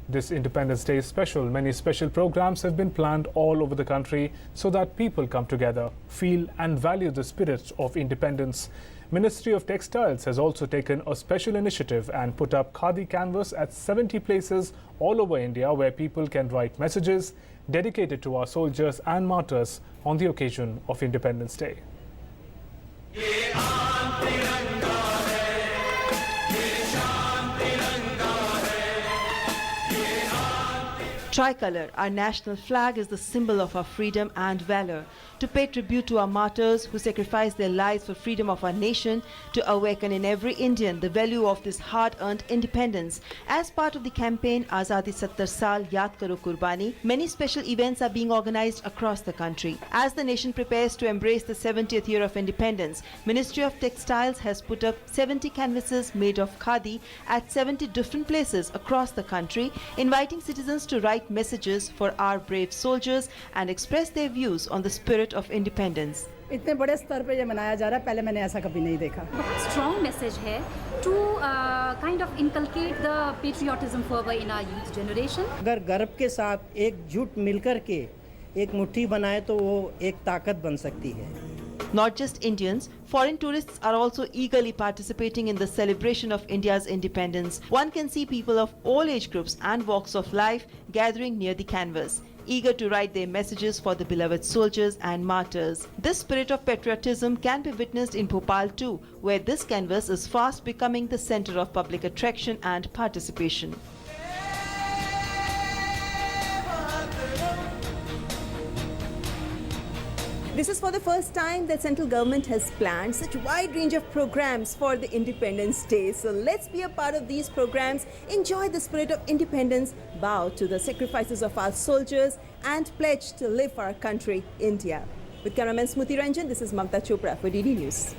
This Independence Day is special. Many special programs have been planned all over the country so that people come together, feel and value the spirit of independence. Ministry of Textiles has also taken a special initiative and put up Khadi canvas at 70 places all over India where people can write messages dedicated to our soldiers and martyrs on the occasion of Independence Day. Tricolour, our national flag, is the symbol of our freedom and valour. To pay tribute to our martyrs who sacrificed their lives for freedom of our nation, to awaken in every Indian the value of this hard-earned independence. As part of the campaign Azadi 70 Saal Yaad Karo Qurbani, many special events are being organised across the country. As the nation prepares to embrace the 70th year of independence, Ministry of Textiles has put up 70 canvases made of khadi at 70 different places across the country, inviting citizens to write messages for our brave soldiers and express their views on the spirit of independence. इतने बड़े स्तर पे ये मनाया जा रहा है, पहले मैंने ऐसा कभी नहीं देखा। बहुत strong message है to kind of inculcate the patriotism fervor in our youth generation. अगर गर्व के साथ एकजुट मिलकर के एक मुट्ठी बनाए तो वो एक ताकत बन सकती है। Not just Indians, foreign tourists are also eagerly participating in the celebration of India's independence. One can see people of all age groups and walks of life gathering near the canvas, eager to write their messages for the beloved soldiers and martyrs. This spirit of patriotism can be witnessed in Bhopal too, where this canvas is fast becoming the center of public attraction and participation. This is for the first time that central government has planned such a wide range of programs for the Independence Day. So let's be a part of these programs, enjoy the spirit of independence, bow to the sacrifices of our soldiers and pledge to live for our country, India. With cameraman Smruti Ranjan, this is Mamta Chopra for DD News.